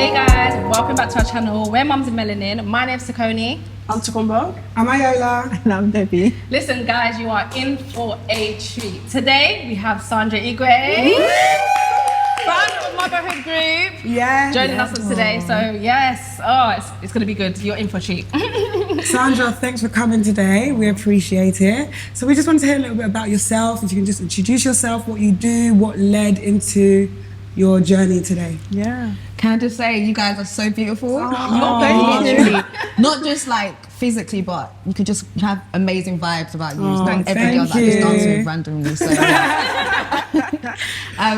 Hey guys, welcome back to our channel. We're Mums in Melanin. My name's Sakoni. I'm Takumba. I'm Ayola. And I'm Debbie. Listen guys, you are in for a treat. Today we have Sandra Igwe, founder of Motherhood Group, joining us today. So yes, it's going to be good. You're in for a treat. Sandra, thanks for coming today. We appreciate it. So we just want to hear a little bit about yourself. If you can just introduce yourself, what you do, what led into your journey today. Yeah. Can I just say, you guys are so beautiful. Thank you. Not just like physically, but you could just have amazing vibes about you. It's not every thank girl that I just dance you. with randomly. So,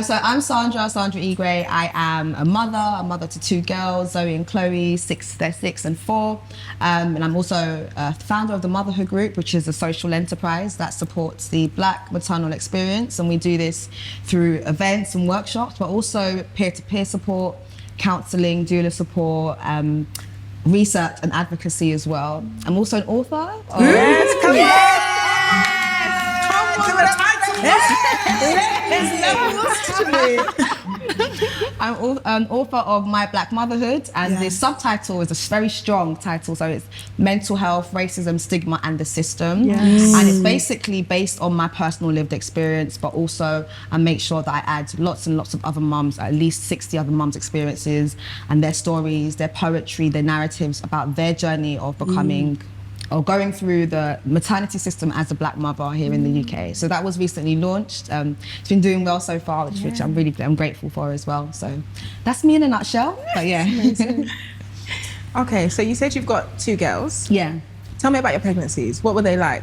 so I'm Sandra Igwe. I am a mother to two girls, Zoe and Chloe, they're 6 and 4. And I'm also a founder of the Motherhood Group, which is a social enterprise that supports the Black maternal experience. And we do this through events and workshops, but also peer-to-peer support, counselling, doula support, research and advocacy as well. I'm also an author. Yes, come I'm an author of My Black Motherhood, and the subtitle is a very strong title, so it's Mental Health, Racism, Stigma and the System. And it's basically based on my personal lived experience, but also I make sure that I add lots and lots of other mums, at least 60 other mums' experiences and their stories, their poetry, their narratives about their journey of becoming or going through the maternity system as a Black mother here in the UK. So that was recently launched. It's been doing well so far, which I'm grateful for as well. So that's me in a nutshell, but yeah. Okay, so you said you've got 2 girls. Yeah. Tell me about your pregnancies. What were they like?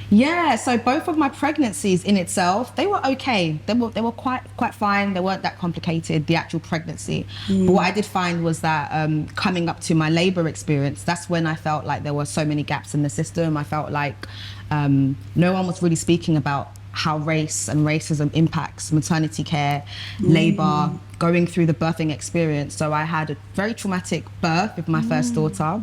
Yeah, so both of my pregnancies in itself, they were okay. They were quite fine. They weren't that complicated, the actual pregnancy. But what I did find was that coming up to my labour experience, that's when I felt like there were so many gaps in the system. I felt like no one was really speaking about how race and racism impacts maternity care, labour, going through the birthing experience. So I had a very traumatic birth with my first daughter.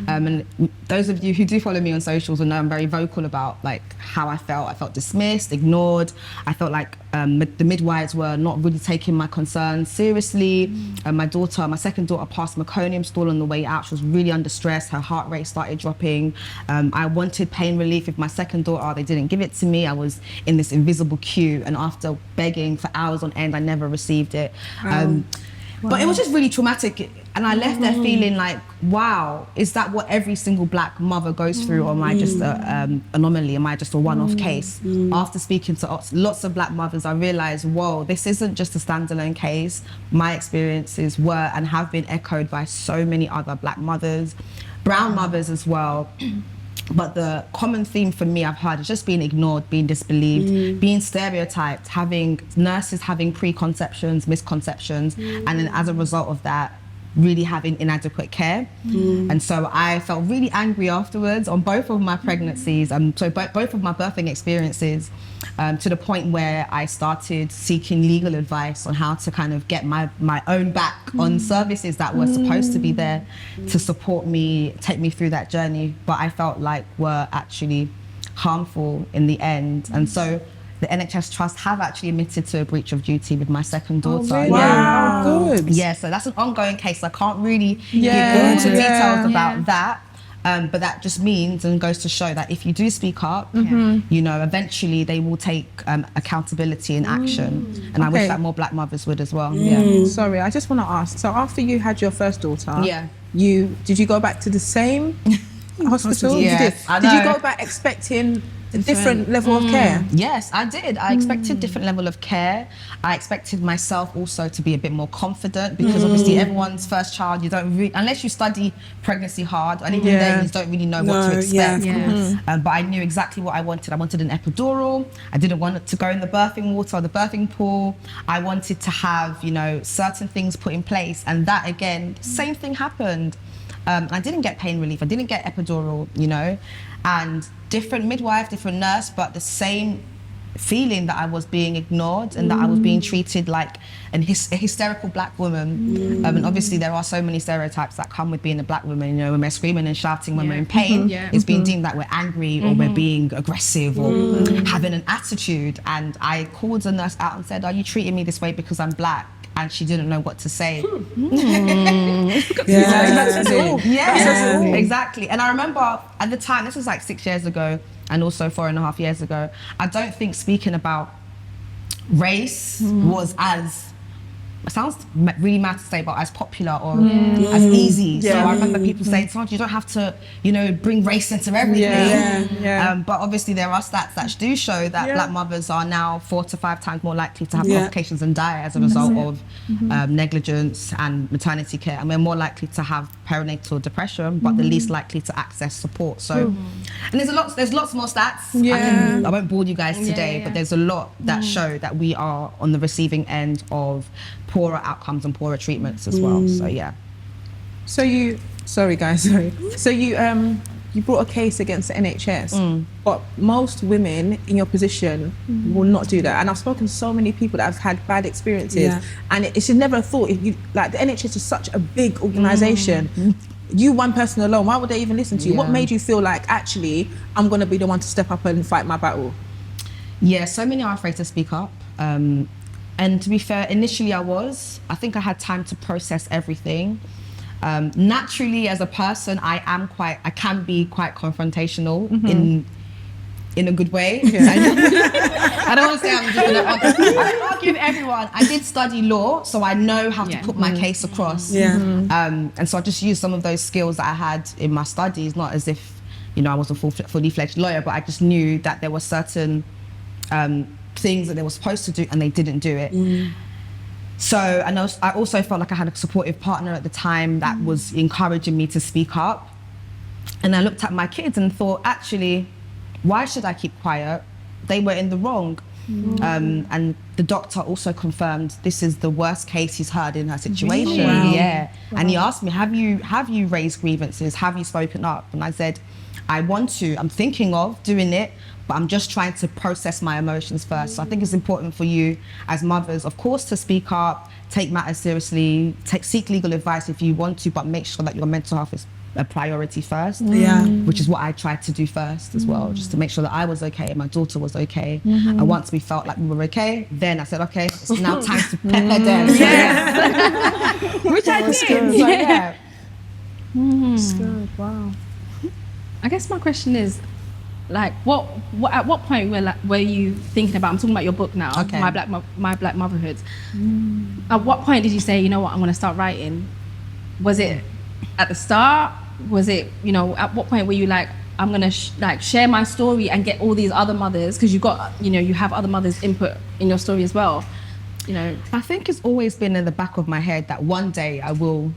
And those of you who do follow me on socials will know I'm very vocal about like how I felt. I felt dismissed, ignored. I felt like the midwives were not really taking my concerns seriously. My second daughter passed meconium stall on the way out. She was really under stress. Her heart rate started dropping. I wanted pain relief with my second daughter. They didn't give it to me. I was in this invisible queue, and after begging for hours on end, I never received it. But it was just really traumatic, and I left there feeling like, wow, is that what every single Black mother goes through, or am I just an anomaly? Am I just a one-off case? After speaking to lots of Black mothers, I realized, whoa, this isn't just a standalone case. My experiences were and have been echoed by so many other Black mothers, brown mothers as well. But the common theme for me I've heard is just being ignored, being disbelieved, being stereotyped, having nurses having preconceptions, misconceptions, and then as a result of that, really having inadequate care. And so I felt really angry afterwards on both of my pregnancies, so both of my birthing experiences, to the point where I started seeking legal advice on how to kind of get my own back on services that were supposed to be there to support me, take me through that journey, but I felt like were actually harmful in the end. And so the NHS Trust have actually admitted to a breach of duty with my second daughter. Really? Wow, good. Yeah, so that's an ongoing case. I can't really give all the details about that. But that just means and goes to show that if you do speak up, you know, eventually they will take accountability and action. And I wish that more Black mothers would as well. Sorry, I just want to ask. So after you had your first daughter, did you go back to the same hospital? Yes, did you go back expecting a different level of care? Yes, I did. I expected different level of care. I expected myself also to be a bit more confident, because obviously everyone's first child, you don't really, unless you study pregnancy hard, and even then you don't really know what to expect. But I knew exactly what I wanted. I wanted an epidural. I didn't want to go in the birthing water or the birthing pool. I wanted to have, you know, certain things put in place, and that again, same thing happened. I didn't get pain relief. I didn't get epidural, you know, and different midwife, different nurse, but the same feeling that I was being ignored and that I was being treated like a hysterical Black woman. And obviously there are so many stereotypes that come with being a Black woman, you know, when we're screaming and shouting, when we're in pain, it's being deemed that we're angry or we're being aggressive or having an attitude. And I called the nurse out and said, are you treating me this way because I'm Black? and she didn't know what to say. Exactly. And I remember at the time, this was like 6 years ago, and also 4.5 years ago, I don't think speaking about race was as, it sounds really mad to say, but as popular or as easy. So I remember people saying, Sandra, you don't have to, bring race into everything. But obviously there are stats that do show that black mothers are now 4 to 5 times more likely to have complications and die as a result of negligence and maternity care. And we're more likely to have perinatal depression, but the least likely to access support. So, and there's lots more stats. I won't bore you guys today, but there's a lot that show that we are on the receiving end of poorer outcomes and poorer treatments as well. So So you brought a case against the NHS, but most women in your position will not do that. And I've spoken to so many people that have had bad experiences, and it's just never a thought. If you, like, the NHS is such a big organisation. You, one person alone, why would they even listen to you? What made you feel like, actually, I'm going to be the one to step up and fight my battle? Yeah, so many are afraid to speak up. And to be fair, initially I think I had time to process everything. Naturally, as a person, I can be quite confrontational in a good way. I don't want to say I'm just going to argue with everyone. I did study law, so I know how to put my case across. And so I just used some of those skills that I had in my studies, not as if, I was a fully fledged lawyer, but I just knew that there were certain things that they were supposed to do and they didn't do it. So, and I also felt like I had a supportive partner at the time that was encouraging me to speak up. And I looked at my kids and thought, actually, why should I keep quiet? They were in the wrong. And the doctor also confirmed this is the worst case he's heard in her situation. And he asked me, have you raised grievances? Have you spoken up? And I said, I'm thinking of doing it, but I'm just trying to process my emotions first. So I think it's important for you as mothers, of course, to speak up, take matters seriously, seek legal advice if you want to, but make sure that your mental health is a priority first, which is what I tried to do first as well, just to make sure that I was okay and my daughter was okay. And once we felt like we were okay, then I said, okay, it's now time to pepper them. Which I did. So, That's good. Wow. I guess my question is, like, at what point were you thinking about? I'm talking about your book now, My Black Motherhood. At what point did you say, you know what, I'm going to start writing? Was it at the start? Was it, at what point were you like, I'm going to share my story and get all these other mothers, because you have other mothers' input in your story as well. I think it's always been in the back of my head that one day I will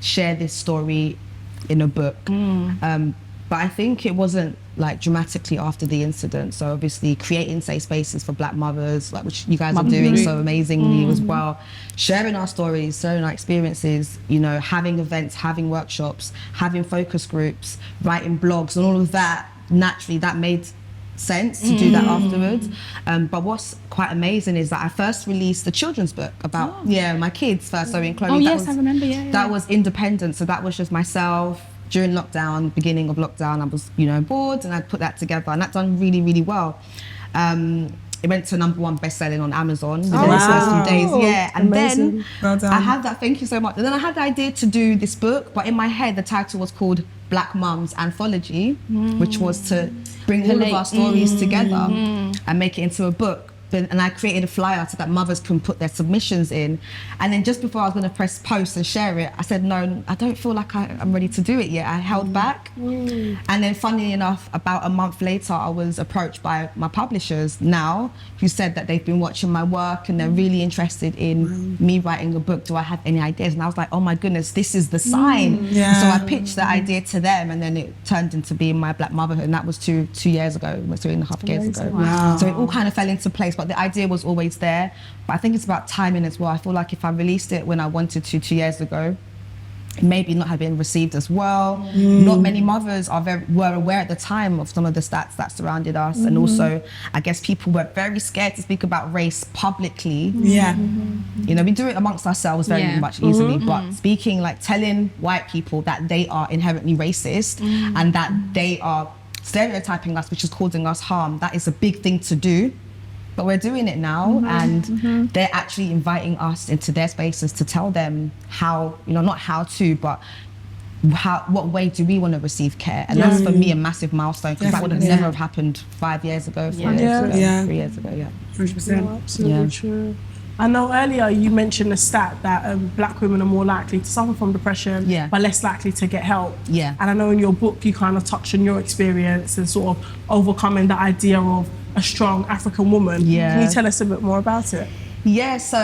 share this story in a book. But I think it wasn't like dramatically after the incident. So obviously creating safe spaces for black mothers, like which you guys are doing so amazingly as well. Sharing our stories, sharing our experiences, having events, having workshops, having focus groups, writing blogs and all of that, naturally that made sense to do that afterwards. But what's quite amazing is that I first released a children's book about my kids first. So in Chloe, I remember. That was independent. So that was just myself. During lockdown, beginning of lockdown, I was, bored, and I put that together, and that done really, really well. It went to #1 bestselling on Amazon within the first few days. And Amazing. then I had that. Thank you so much. And then I had the idea to do this book, but in my head, the title was called Black Mums Anthology, which was to bring all of our stories together and make it into a book. And I created a flyer so that mothers can put their submissions in. And then just before I was going to press post and share it, I said, no, I don't feel like I'm ready to do it yet. I held back. And then funnily enough, about a month later, I was approached by my publishers now, who said that they've been watching my work and they're really interested in me writing a book. Do I have any ideas? And I was like, oh my goodness, this is the sign. So I pitched the idea to them, and then it turned into being My Black Motherhood. And that was 2 years ago, almost 3.5 years ago. So it all kind of fell into place. But the idea was always there. But I think it's about timing as well. I feel like if I released it when I wanted to 2 years ago, it maybe not have been received as well. Not many mothers were aware at the time of some of the stats that surrounded us. And also, I guess people were very scared to speak about race publicly. We do it amongst ourselves very much easily, but speaking, like telling white people that they are inherently racist and that they are stereotyping us, which is causing us harm, that is a big thing to do. but we're doing it now, and they're actually inviting us into their spaces to tell them how, not how to, but what way do we want to receive care. And that's for me a massive milestone, because that would have never have happened 5 years ago, 4 years ago, 3 years ago. 100%. Absolutely true. I know earlier you mentioned a stat that black women are more likely to suffer from depression, but less likely to get help. Yeah. And I know in your book you kind of touched on your experience and sort of overcoming the idea of a strong African woman. Yeah. Can you tell us a bit more about it? Yeah, so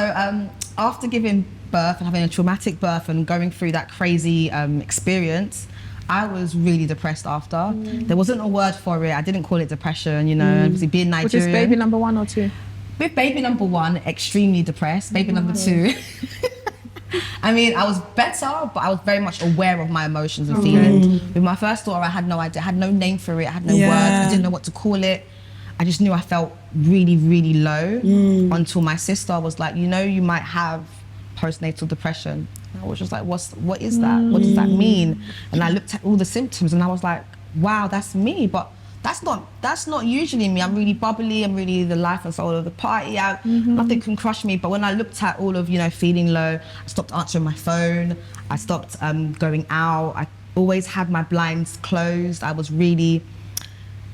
after giving birth and having a traumatic birth and going through that crazy experience, I was really depressed after. There wasn't a word for it. I didn't call it depression, obviously being Nigerian. Was this baby number 1 or 2? With baby number 1, extremely depressed. Baby number 2, I mean, I was better, but I was very much aware of my emotions and feelings. With my first daughter, I had no idea, I had no name for it, I had no words, I didn't know what to call it. I just knew I felt really, really low until my sister was like, you might have postnatal depression. And I was just like, what is that? What does that mean? And I looked at all the symptoms and I was like, wow, that's me. But that's not usually me. I'm really bubbly. I'm really the life and soul of the party. Nothing can crush me. But when I looked at all of, feeling low, I stopped answering my phone. I stopped going out. I always had my blinds closed. I was really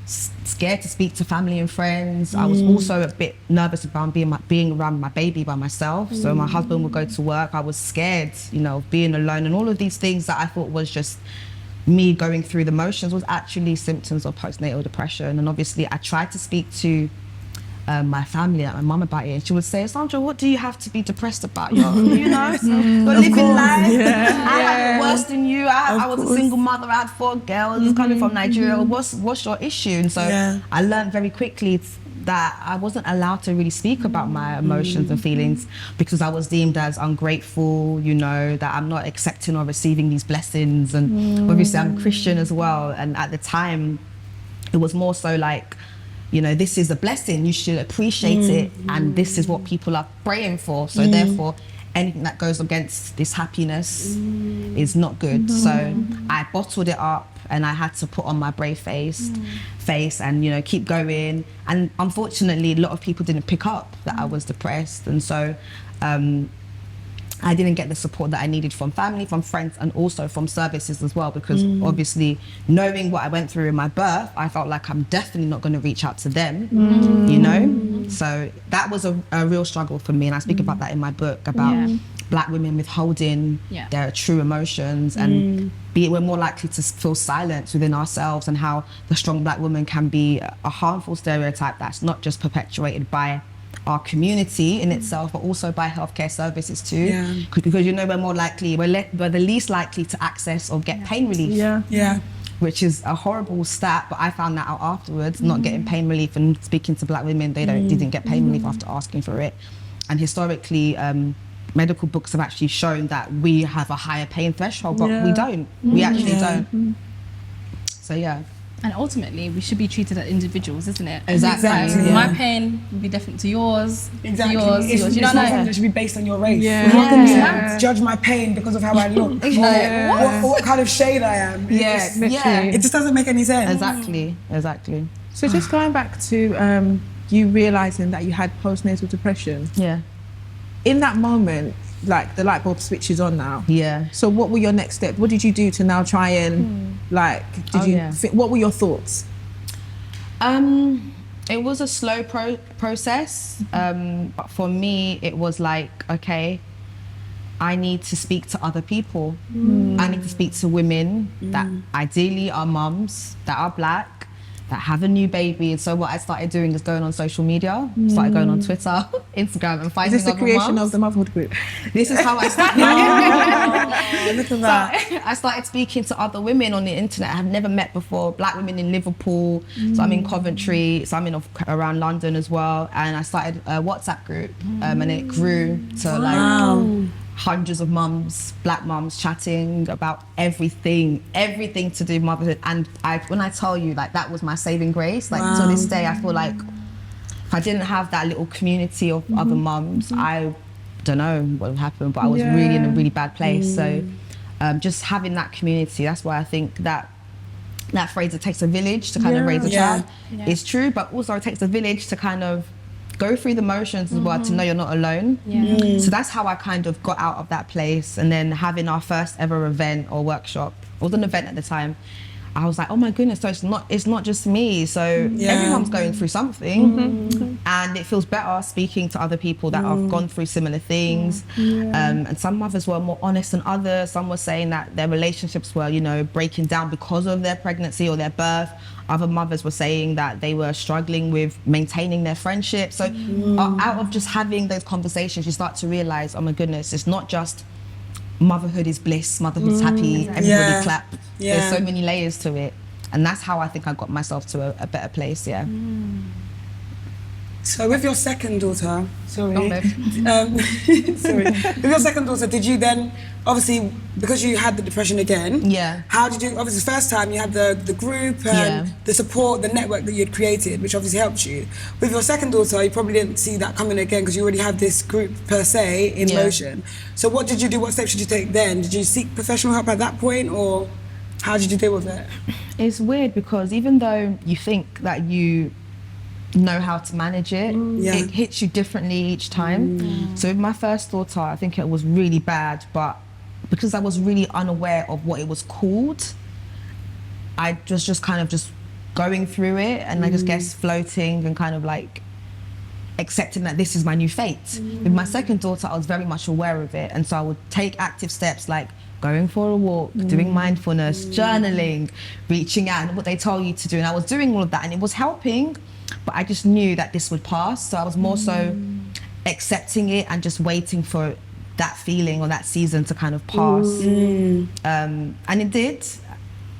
scared to speak to family and friends. I was also a bit nervous about being around my baby by myself. So my husband would go to work. I was scared, of being alone, and all of these things that I thought was just me going through the motions was actually symptoms of postnatal depression. And obviously I tried to speak to my family, like my mum, about it, and she would say, Sandra, what do you have to be depressed about? You're living life. I had it worse than you. I was a single mother. I had 4 girls coming from Nigeria. What's your issue? And so I learned very quickly that I wasn't allowed to really speak about my emotions and feelings, because I was deemed as ungrateful, that I'm not accepting or receiving these blessings. And obviously I'm Christian as well. And at the time, it was more so like, this is a blessing, you should appreciate it, and this is what people are praying for. So therefore, anything that goes against this happiness is not good. So I bottled it up, and I had to put on my brave face and keep going. And unfortunately, a lot of people didn't pick up that I was depressed, and so I didn't get the support that I needed from family, from friends, and also from services as well, because obviously knowing what I went through in my birth, I felt like I'm definitely not going to reach out to them, So that was a real struggle for me, and I speak about that in my book, about black women withholding their true emotions, and we're more likely to feel silence within ourselves, and how the strong black woman can be a harmful stereotype that's not just perpetuated by our community in itself, but also by healthcare services too. Because we're more likely, we're the least likely to access or get pain relief. Which is a horrible stat, but I found that out afterwards, not getting pain relief, and speaking to black women, they didn't get pain relief after asking for it. And historically, medical books have actually shown that we have a higher pain threshold, but we don't. We actually don't. So And ultimately, we should be treated as individuals, isn't it? Exactly. My pain would be different to yours. Exactly. Yours. It's You not know? something that should be based on your race. Yeah. You're not going to judge my pain because of how I look, or what kind of shade I am. It just doesn't make any sense. Exactly. So just going back to you realising that you had postnatal depression. In that moment, like the light bulb switches on now. So what were your next steps? What did you do to now try and what were your thoughts? It was a slow process, but for me it was like, okay, I need to speak to other people. I need to speak to women that ideally are mums, that are black, that have a new baby. And so what I started doing is going on social media, started going on Twitter, Instagram, and finding Is this the creation mums. of the Motherhood Group? This is how I started. Look at that. So I started speaking to other women on the internet I have never met before, black women in Liverpool. So I'm in Coventry, so I'm in around London as well. And I started a WhatsApp group, and it grew to like hundreds of mums, black mums, chatting about everything to do with motherhood. And when I tell you, like, that was my saving grace. Like, to this day, I feel like if I didn't have that little community of other mums, I don't know what would happen, but I was really in a really bad place. So just having that community, that's why I think that phrase, it takes a village to kind of raise a child, is true, but also it takes a village to kind of go through the motions as well, to know you're not alone. So that's how I kind of got out of that place. And then having our first ever event or workshop, it was an event at the time, I was like, oh my goodness, so it's not just me. So everyone's going through something, and it feels better speaking to other people that have gone through similar things. And some mothers were more honest than others. Some were saying that their relationships were, you know, breaking down because of their pregnancy or their birth. Other mothers were saying that they were struggling with maintaining their friendship. So out of just having those conversations, you start to realize, oh my goodness, it's not just motherhood is bliss, motherhood's happy, everybody clap. There's so many layers to it, and that's how I think I got myself to a better place. So with your second daughter, with your second daughter, did you then, obviously because you had the depression again, how did you, obviously the first time you had the group and the support, the network that you had created, which obviously helped you. With your second daughter, you probably didn't see that coming again because you already had this group per se in motion. So what did you do, what steps did you take then? Did you seek professional help at that point, or how did you deal with it? It's weird because even though you think that you know how to manage it, it hits you differently each time. So with my first daughter, I think it was really bad, but because I was really unaware of what it was called, I was just kind of just going through it, and I just guess floating and kind of like accepting that this is my new fate. With my second daughter, I was very much aware of it, and so I would take active steps like going for a walk, doing mindfulness, journaling, reaching out, and what they tell you to do. And I was doing all of that, and it was helping, but I just knew that this would pass. So I was more so accepting it and just waiting for that feeling or that season to kind of pass. And it did,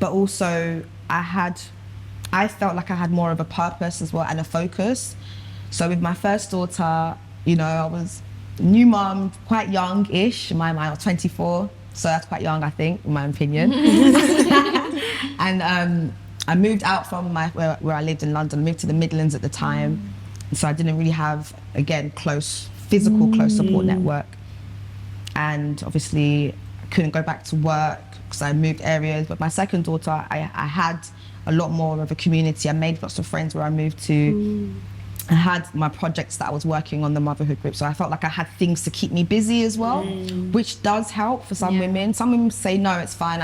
but also I felt like I had more of a purpose as well and a focus. So with my first daughter, you know, I was a new mum, quite young-ish. In my mind, I was 24, so that's quite young, I think, in my opinion. And I moved out from where I lived in London, moved to the Midlands at the time. So I didn't really have, again, close support network. And obviously I couldn't go back to work because I moved areas. But my second daughter, I had a lot more of a community. I made lots of friends where I moved to. I had my projects that I was working on, the Motherhood Group. So I felt like I had things to keep me busy as well, which does help for some women. Some women say, no, it's fine.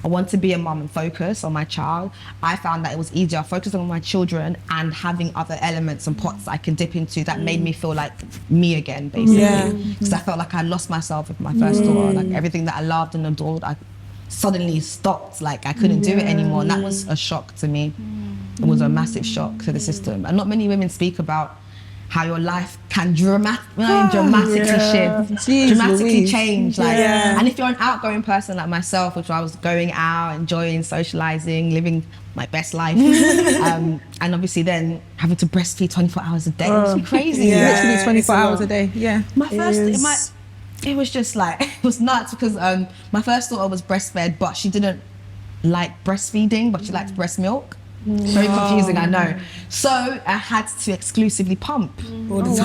I want to be a mum and focus on my child. I found that it was easier focusing on my children and having other elements and pots I can dip into that made me feel like me again, basically. Because I felt like I lost myself with my first daughter. Like everything that I loved and adored, I suddenly stopped. Like I couldn't do it anymore, and that was a shock to me. It was a massive shock to the system. And not many women speak about how your life can dramatically shift, dramatically change. And if you're an outgoing person like myself, which I was going out, enjoying, socializing, living my best life, and obviously then having to breastfeed 24 hours a day, it was crazy. Literally 24 hours a day. It was just like, it was nuts because my first daughter was breastfed, but she didn't like breastfeeding, but she liked breast milk. Very confusing, I know. So I had to exclusively pump all the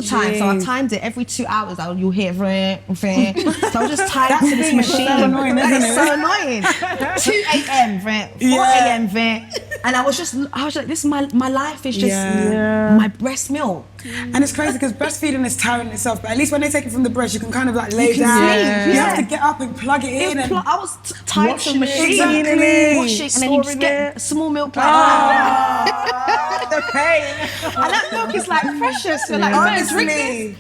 time. So I timed it every 2 hours. You'll hear vreh, vreh. So I was just tied to this machine. So annoying, It's so annoying. 2 a.m. vreh, 4 a.m. vreh. And I was like, this is my life is just my breast milk. And it's crazy because breastfeeding is tiring itself, but at least when they take it from the breast, you can kind of like lay down. You have to get up and plug it in. I was tied to a machine. Washing, and then you just get small milk like the pain. And that milk is like precious. You're like, honestly.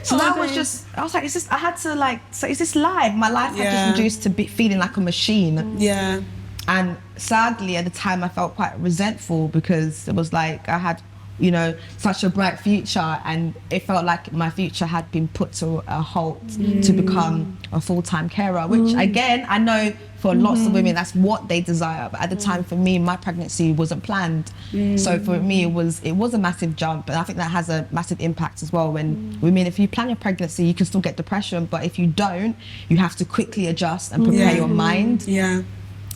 So that was just, I was like, I had to like, so is this live? My life had just reduced to feeling like a machine. Yeah. And sadly, at the time, I felt quite resentful because it was like I had, you know, such a bright future, and it felt like my future had been put to a halt to become a full-time carer, which again, I know for lots of women, that's what they desire. But at the time, for me, my pregnancy wasn't planned. So for me, it was a massive jump. And I think that has a massive impact as well when women, if you plan your pregnancy, you can still get depression. But if you don't, you have to quickly adjust and prepare your mind.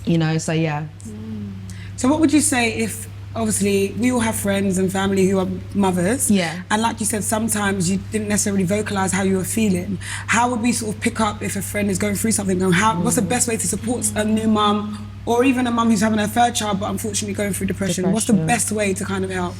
You know, so So what would you say if, obviously, we all have friends and family who are mothers. And like you said, sometimes you didn't necessarily vocalize how you were feeling. How would we sort of pick up if a friend is going through something? What's the best way to support a new mum, or even a mum who's having her third child but unfortunately going through depression? What's the best way to kind of help?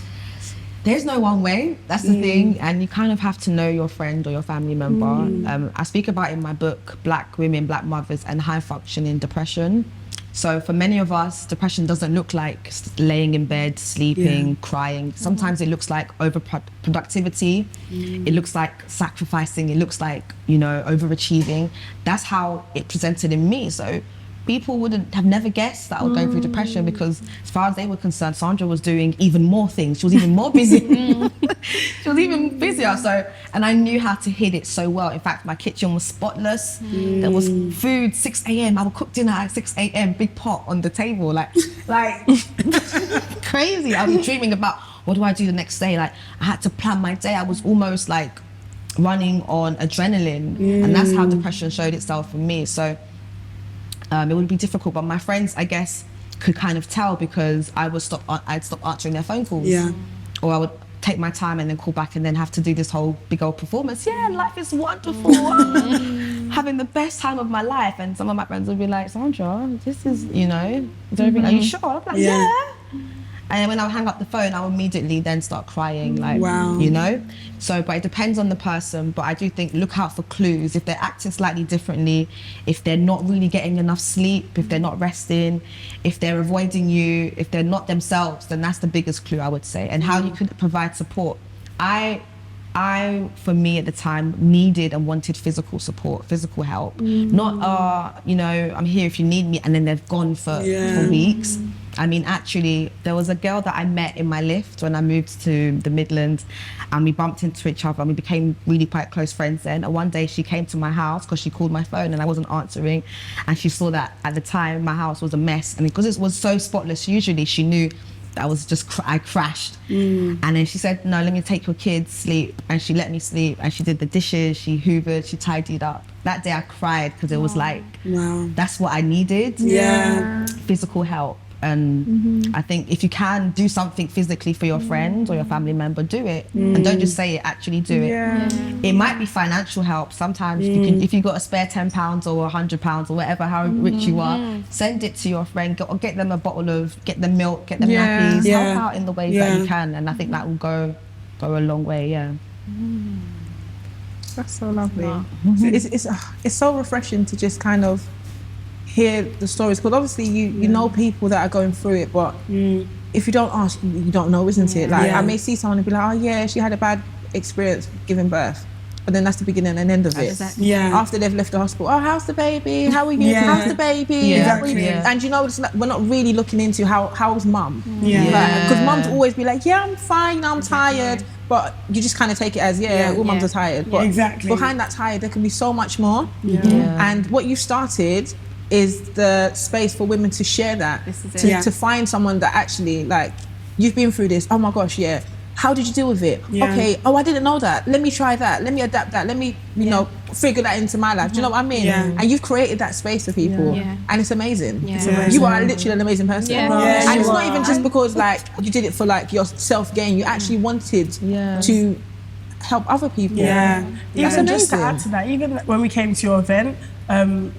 There's no one way, that's the thing, and you kind of have to know your friend or your family member. I speak about in my book, Black women, Black mothers and high functioning depression. So for many of us, depression doesn't look like laying in bed, sleeping, crying. Sometimes it looks like overproductivity. It looks like sacrificing. It looks like, you know, overachieving. That's how it presented in me. So people wouldn't have never guessed that I was going through depression, because as far as they were concerned, Sandra was doing even more things. She was even more busy. She was even busier. So, and I knew how to hid it so well. In fact, my kitchen was spotless. There was food, 6 a.m. I would cook dinner at 6 a.m. Big pot on the table, like crazy. I was dreaming about what do I do the next day. Like I had to plan my day. I was almost like running on adrenaline, and that's how depression showed itself for me. So. It would be difficult, but my friends, I guess, could kind of tell, because I'd stop answering their phone calls. Or I would take my time and then call back and then have to do this whole big old performance. Yeah, life is wonderful. Having the best time of my life. And some of my friends would be like, Sandra, this is, you know, is everything, are you sure? I'm like, yeah. And when I would hang up the phone, I would immediately then start crying, like, you know? So, but it depends on the person. But I do think, look out for clues. If they're acting slightly differently, if they're not really getting enough sleep, if they're not resting, if they're avoiding you, if they're not themselves, then that's the biggest clue, I would say. And how you could provide support. I, for me at the time, needed and wanted physical support, physical help. Not, you know, I'm here if you need me, and then they've gone for weeks. I mean, actually, there was a girl that I met in my lift when I moved to the Midlands, and we bumped into each other and we became really quite close friends then. And one day she came to my house because she called my phone and I wasn't answering, and she saw that at the time my house was a mess, and because it was so spotless, usually she knew that I was just, I crashed. And then she said, no, let me take your kids, sleep. And she let me sleep, and she did the dishes, she hoovered, she tidied up. That day I cried, because it was like, that's what I needed. Physical help. And I think if you can do something physically for your friend or your family member, do it. And don't just say it, actually do it. It might be financial help. Sometimes you can, if you've got a spare £10 or £100 or whatever, how rich you are, send it to your friend, or get them a bottle of, get them milk, get them nappies, help out in the ways that you can. And I think that will go a long way, That's so lovely. It's so refreshing to just kind of hear the stories, because obviously you know people that are going through it, but if you don't ask, you don't know, isn't it? Like I may see someone and be like, oh yeah, she had a bad experience giving birth, but then that's the beginning and end of it. After they've left the hospital, oh, how's the baby? How are you? How's the baby? And you know, it's like, we're not really looking into how's mum. Because mums always be like, yeah, I'm fine, I'm tired. But you just kind of take it as, all mums are tired. But behind that tired, there can be so much more. And what you started is the space for women to share that, to find someone that actually, like, you've been through this, oh my gosh, how did you deal with it? Okay, oh, I didn't know that, let me try that, let me adapt that, let me, you know, figure that into my life. Do you know what I mean? And you've created that space for people, and it's amazing. You are literally an amazing person. And it's not even just because, like, you did it for, like, your self-gain, you actually wanted to help other people. Even just to add to that, even when we came to your event,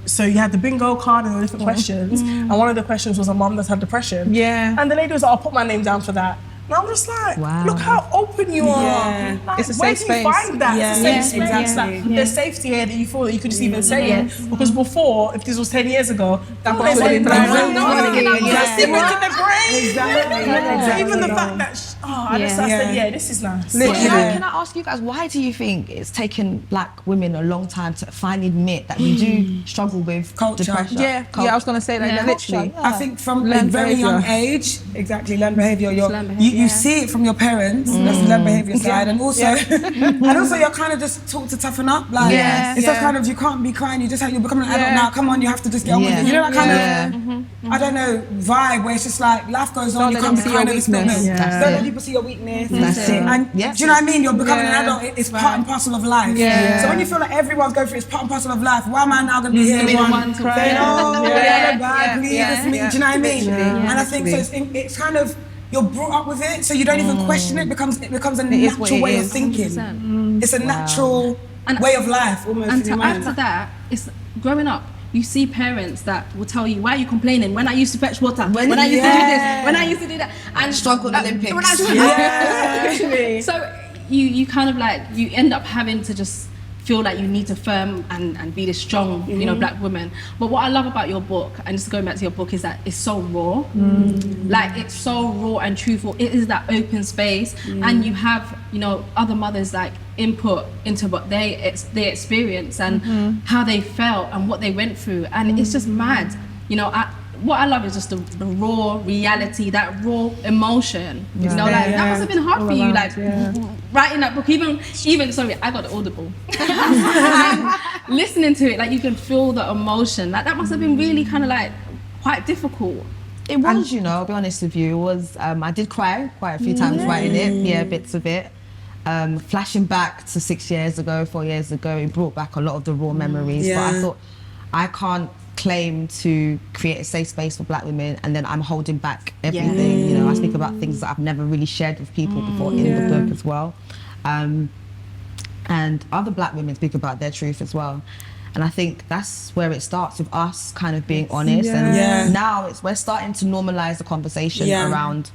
so you had the bingo card and the different questions, and one of the questions was a mum that's had depression. And the lady was like, I'll put my name down for that. And I'm just like, look how open you are. Like, it's a safe space. Where do you find that? It's a safe space. Like, there's safety here that you feel that you could just even say it. Because before, if this was 10 years ago, that place would have been even the fact that, I said, this is nice. Can I ask you guys, why do you think it's taken Black women a long time to finally admit that we do struggle with depression? I was going to say that, literally. I think from a very young age, learned behaviour. You see it from your parents, that's the learned behaviour side, and also you're kind of just taught to toughen up. Like, it's just kind of, you can't be crying, you're becoming an adult now, come on, you have to just get on with it. You know that kind of, I don't know, vibe where it's just like, life goes on, you can't be crying over spilled milk. Don't let people see your weakness. That's it. And do you know what I mean? You're becoming an adult, it's part and parcel of life. So when you feel like everyone's going through it's part and parcel of life, why am I now going to be here saying, oh, please, it's me, do you know what I mean? And I think so it's kind of, you're brought up with it, so you don't even question it. It becomes a natural way of thinking. It's a natural way of life, almost. And to add to that, it's growing up. you see parents that will tell you, why are you complaining? When I used to fetch water, when I used to do this, when I used to do that. And struggle Olympics. So you kind of like, you end up having to just feel like you need to firm and be this strong, you know, black woman. But what I love about your book, and just going back to your book, is that it's so raw. Like, it's so raw and truthful. It is that open space, and you have, you know, other mothers like input into what they experience and how they felt and what they went through, and it's just mad. You know, what I love is just the raw reality, that raw emotion. You know, like that must have been hard for you, like writing that book. Even sorry, I got the Audible. And listening to it, like you can feel the emotion. Like that must have been really kind of like quite difficult. It was, you know, I'll be honest with you. It was. I did cry quite a few times writing it. Yeah, bits of it. Flashing back to 4 years ago, it brought back a lot of the raw memories. But I thought, I can't claim to create a safe space for black women and then I'm holding back everything. You know, I speak about things that I've never really shared with people before in the book as well. And other black women speak about their truth as well. And I think that's where it starts, with us kind of being honest. And now we're starting to normalize the conversation around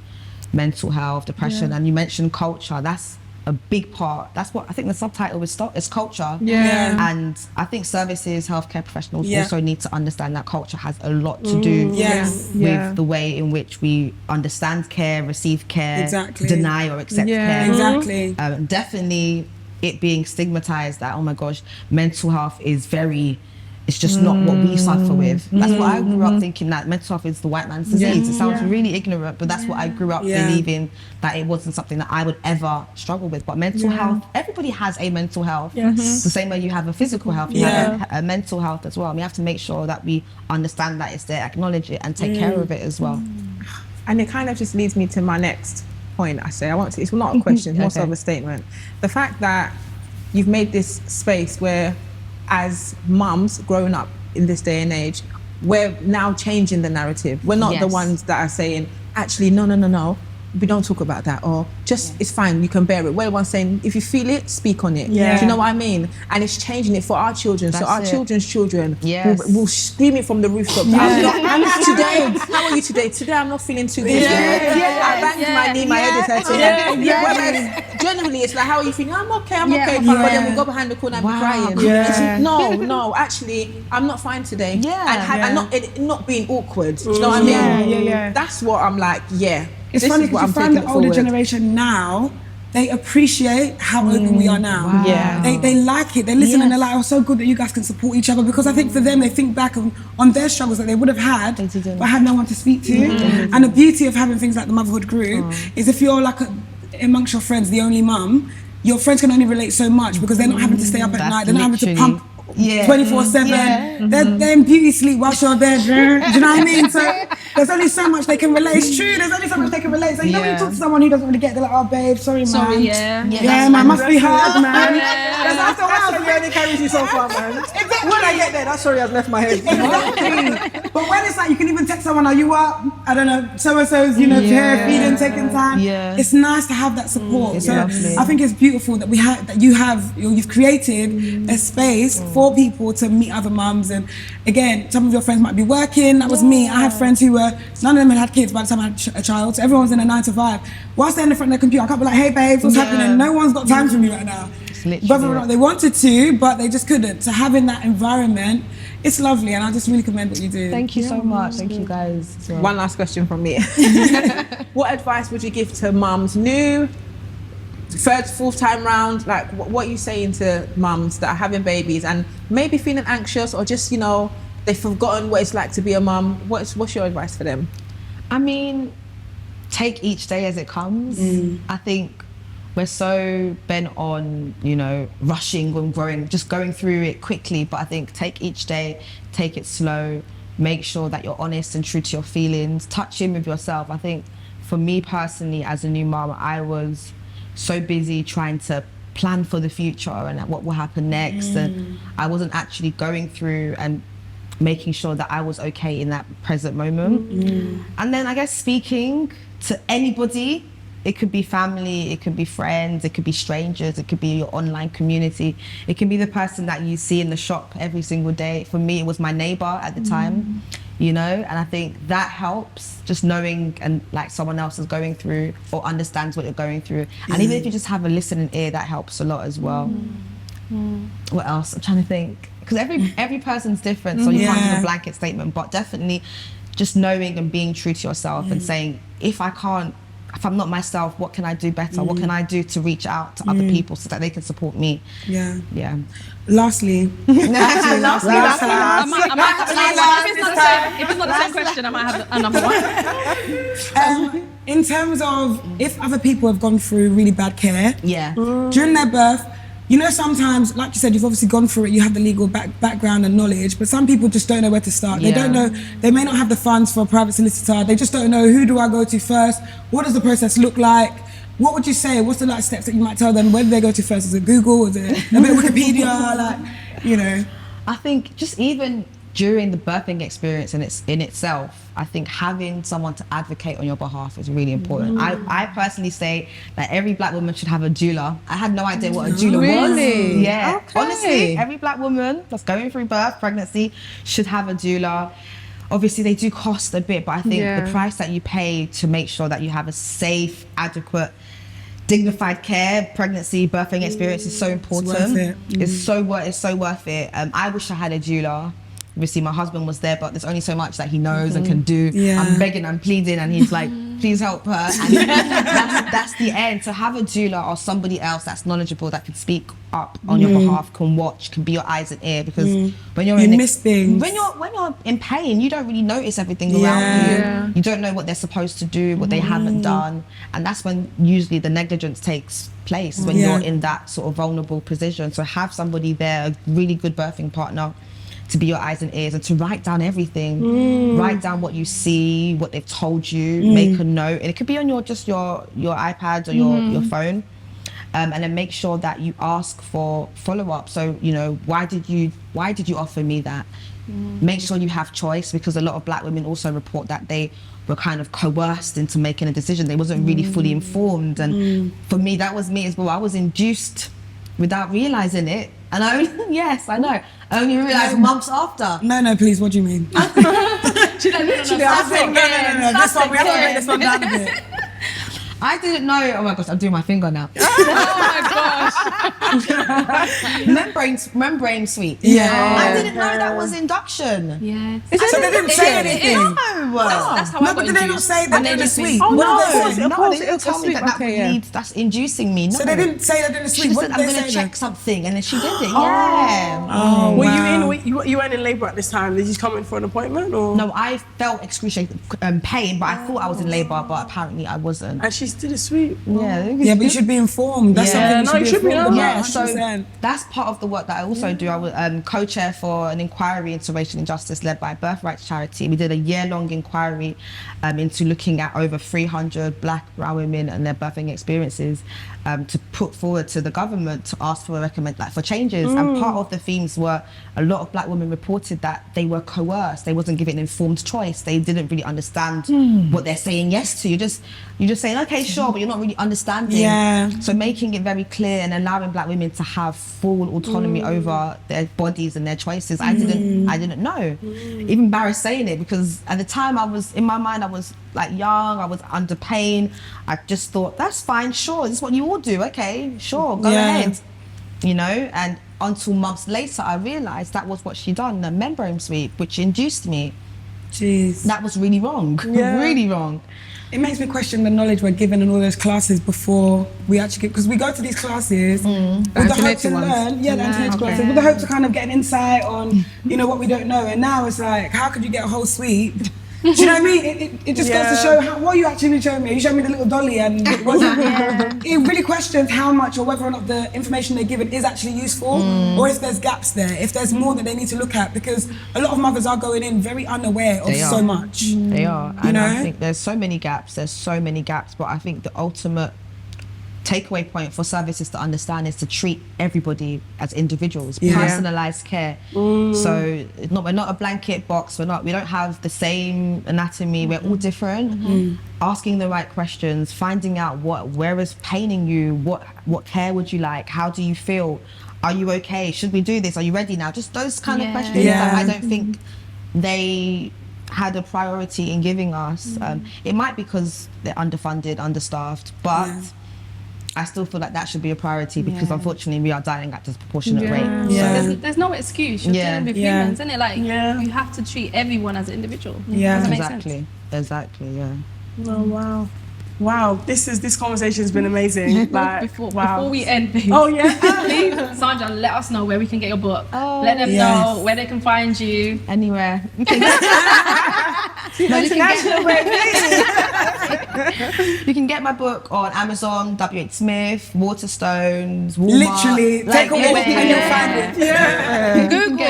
mental health, depression, and you mentioned culture. That's a big part. That's what I think the subtitle is culture. And I think services, healthcare professionals also need to understand that culture has a lot to do with the way in which we understand care, receive care, deny or accept care. Definitely it being stigmatized that, oh my gosh, mental health is it's just not what we suffer with. That's what I grew up thinking, that mental health is the white man's disease. It sounds really ignorant, but that's what I grew up believing, that it wasn't something that I would ever struggle with. But mental health, everybody has a mental health. The same way you have a physical health, you have a mental health as well. And we have to make sure that we understand that it's there, acknowledge it, and take care of it as well. And it kind of just leads me to my next point. It's not a question, it's more so of a statement. The fact that you've made this space where, as mums growing up in this day and age, we're now changing the narrative. We're not the ones that are saying, actually, no, we don't talk about that, or just, it's fine, you can bear it. We're the ones saying, if you feel it, speak on it. Do you know what I mean? And it's changing it for our children. So our children's children will scream it from the rooftops. I'm not today. How are you today? Today I'm not feeling too good. I banged my knee, my head is hurting. Whereas generally it's like, how are you feeling? I'm okay. But then we go behind the corner and be crying. No, actually, I'm not fine today. And not being awkward. Do you know what I mean? That's what I'm like, It's funny because you find the older generation now, they appreciate how open we are now. They like it, they listen and they're like, oh, so good that you guys can support each other, because I think for them, they think back on their struggles that they would have had, but had no one to speak to. And the beauty of having things like the Motherhood Group is, if you're like amongst your friends, the only mum, your friends can only relate so much, because they're not having to stay up at night, they're not having to pump 24/7. They're in beauty sleep whilst you're there. Do you know what I mean? So there's only so much they can relate. It's true. There's only so much they can relate. So you know when you talk to someone who doesn't really get, they're like, oh babe, sorry man. Man, must be hard, man. Because after a while, the journey carries you so far, man. Exactly. When I get there, that story has left my head. Exactly. But when it's like, you can even text someone, are you up? I don't know, so-and-so's, here, feeding, taking time. It's nice to have that support. So I think it's beautiful that you've created a space for people to meet other mums. And again, some of your friends might be working. That was me. I had friends who none of them had kids by the time I had a child. So everyone's in a 9 to 5. Whilst they're in the front of their computer, I can't be like, hey babes, what's happening? No one's got time for me right now. Whether or not they wanted to, but they just couldn't. So having that environment, it's lovely, and I just really commend what you do. Thank you so much. Thank you guys. Well. One last question from me. What advice would you give to mums, new, third, fourth time round? Like, what are you saying to mums that are having babies and maybe feeling anxious, or just, they've forgotten what it's like to be a mum? What's your advice for them? I mean, take each day as it comes. I think we're so bent on, rushing and going through it quickly. But I think take each day, take it slow, make sure that you're honest and true to your feelings, touch in with yourself. I think for me personally, as a new mom, I was so busy trying to plan for the future and what will happen next. And I wasn't actually going through and making sure that I was okay in that present moment. And then I guess speaking to anybody It could be family, it could be friends, it could be strangers, it could be your online community. It can be the person that you see in the shop every single day. For me, it was my neighbor at the time, you know, and I think that helps, just knowing and like someone else is going through or understands what you're going through. And even if you just have a listening ear, that helps a lot as well. What else? I'm trying to think. Because every person's different, so you can't give a blanket statement, but definitely just knowing and being true to yourself and saying, if I'm not myself, what can I do better? What can I do to reach out to other people so that they can support me? Yeah. Lastly. Lastly. If it's not the same question, I might have another one. In terms of if other people have gone through really bad care during their birth, you know, sometimes, like you said, you've obviously gone through it, you have the legal background and knowledge, but some people just don't know where to start. They don't know, they may not have the funds for a private solicitor, they just don't know, who do I go to first? What does the process look like? What would you say? What's the like steps that you might tell them? Where do they go to first? Is it Google? Is it a bit of Wikipedia? Like, you know? I think just even during the birthing experience in itself, I think having someone to advocate on your behalf is really important. I personally say that every black woman should have a doula. I had no idea what a doula was. Really? Yeah. Okay. Honestly, every black woman that's going through birth, pregnancy, should have a doula. Obviously, they do cost a bit, but I think the price that you pay to make sure that you have a safe, adequate, dignified care, pregnancy, birthing experience is so important. It's worth it. It's so worth it. I wish I had a doula. Obviously, my husband was there, but there's only so much that he knows and can do. I'm begging, I'm pleading, and he's like, please help her. And that's the end. To have a doula or somebody else that's knowledgeable, that can speak up on your behalf, can watch, can be your eyes and ear, because when you're miss things. When you're in pain, you don't really notice everything around you. You don't know what they're supposed to do, what they haven't done, and that's when usually the negligence takes place, when you're in that sort of vulnerable position. So have somebody there, a really good birthing partner, to be your eyes and ears, and to write down everything. Write down what you see, what they've told you, make a note, and it could be on your iPad or your phone, and then make sure that you ask for follow-up. So, you know, why did you offer me that? Make sure you have choice, because a lot of black women also report that they were kind of coerced into making a decision. They wasn't really fully informed, and for me, that was me as well. I was induced without realizing it. And I only realised months after. No, please, what do you mean? No. This one, we have to break this one down a bit. I didn't know. Oh my gosh, I'm doing my finger now. Membrane sweep. Yeah. I didn't know that was induction. Yes. So they didn't say anything. That's how I got but did they not say that they're the sweet? Oh, What did they say? No, they didn't tell me that would lead. That's inducing me. No. So they didn't say that they're the She sweet. just What said, did I'm they going to say check something, and then she did it. Oh, You weren't in labour at this time. Did you come in for an appointment, or? No, I felt excruciating pain, but I thought I was in labour, but apparently I wasn't. And she did a sweep. Yeah, but you should be informed. That's something you should be informed about. So that's part of the work that I also do. I was co-chair for an inquiry into racial injustice led by Birthrights Charity. We did a year-long inquiry into looking at over 300 black brown women and their birthing experiences, to put forward to the government to ask for for changes. And part of the themes were a lot of black women reported that they were coerced. They wasn't given informed choice. They didn't really understand what they're saying yes to. You're just saying, okay, sure, but you're not really understanding. Yeah. So making it very clear and allowing black women to have full autonomy over their bodies and their choices. I didn't know. Even embarrassed saying it, because at the time I was like young, I was under pain. I just thought, that's fine, sure, this is what you all do, okay, sure, go ahead. You know, and until months later I realised that was what she done, a membrane sweep, which induced me. Jeez. That was really wrong, really wrong. It makes me question the knowledge we're given in all those classes before we actually get, because we go to these classes with the hope to learn, the antenatal classes, with the hope to kind of get an insight on, you know, what we don't know. And now it's like, how could you get a whole sweep? Do you know what I mean? It just goes to show what are you actually showing me? You showed me the little dolly, and it really questions how much or whether or not the information they're given is actually useful, or if there's gaps there, if there's more that they need to look at, because a lot of mothers are going in very unaware of so much. They are, and you know? I think there's so many gaps, but I think the ultimate takeaway point for services to understand is to treat everybody as individuals, personalized care. So we're not a blanket box. We don't have the same anatomy. We're all different. Asking the right questions, finding out where is paining you, what care would you like, how do you feel, are you okay, should we do this, are you ready now? Just those kind of questions that I don't think they had a priority in giving us. It might be because they're underfunded, understaffed, but I still feel like that should be a priority because unfortunately we are dying at disproportionate rate. So there's no excuse. You're dealing with humans, isn't it? Like you have to treat everyone as an individual. Does that make sense? Exactly. Yeah. Oh wow. This conversation has been amazing. Like, before we end, please. Oh yeah. Please, Sandra, let us know where we can get your book. Let them know where they can find you. Anywhere. You can get my book on Amazon, W.H. Smith, Waterstones, Walmart. Literally, take a walk and you'll find it. Google.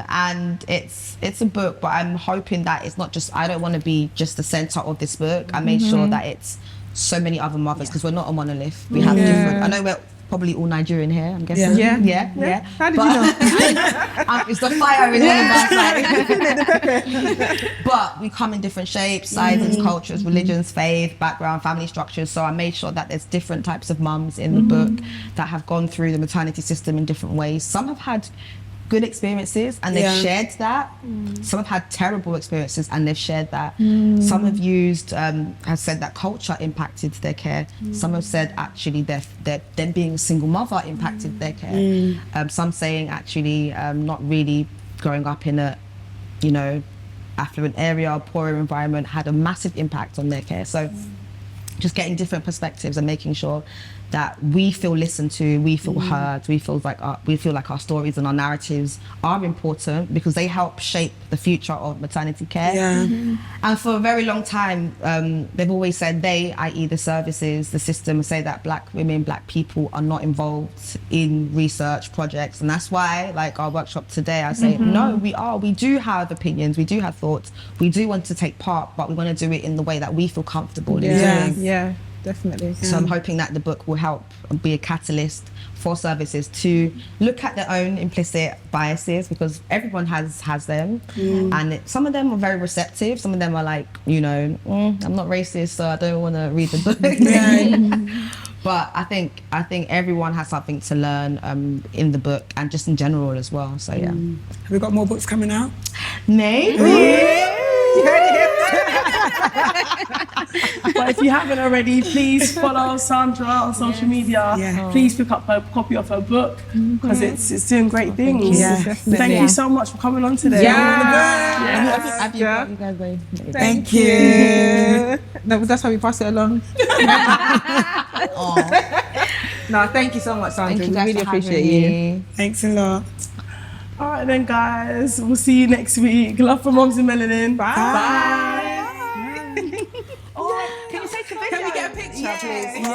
And it's a book, but I'm hoping that it's not just, I don't want to be just the center of this book. I made sure that it's so many other mothers, because we're not a monolith. We have different, I know we're probably all Nigerian here, I'm guessing. Yeah. How did you know? It's the fire in all of us. But we come in different shapes, sizes, cultures, religions, faith, background, family structures. So I made sure that there's different types of mums in the book that have gone through the maternity system in different ways. Some have had good experiences and they've shared that. Some have had terrible experiences and they've shared that. Some have used, have said that culture impacted their care. Some have said actually them being a single mother impacted their care. Some saying actually not really growing up in a, affluent area, poorer environment had a massive impact on their care. So just getting different perspectives and making sure that we feel listened to, we feel heard, we feel like our stories and our narratives are important because they help shape the future of maternity care. And for a very long time, they've always said they, i.e. the services, the system, say that Black women, Black people are not involved in research projects. And that's why, like our workshop today, I say, no, we are. We do have opinions, we do have thoughts, we do want to take part, but we want to do it in the way that we feel comfortable in doing. Definitely. So I'm hoping that the book will help be a catalyst for services to look at their own implicit biases, because everyone has them, and some of them are very receptive. Some of them are like, I'm not racist, so I don't want to read the book. But I think everyone has something to learn in the book and just in general as well. So yeah. Have we got more books coming out? Maybe. But if you haven't already, please follow Sandra on social media. Please pick up a copy of her book because it's doing great things. Thank you so much for coming on today. Thank you. That's how we pass it along. No, thank you so much, Sandra. We really appreciate you. Thanks a lot. All right then, guys. We'll see you next week. Love for Moms and Melanin. Bye. Can you take a video? Can we get a picture, please?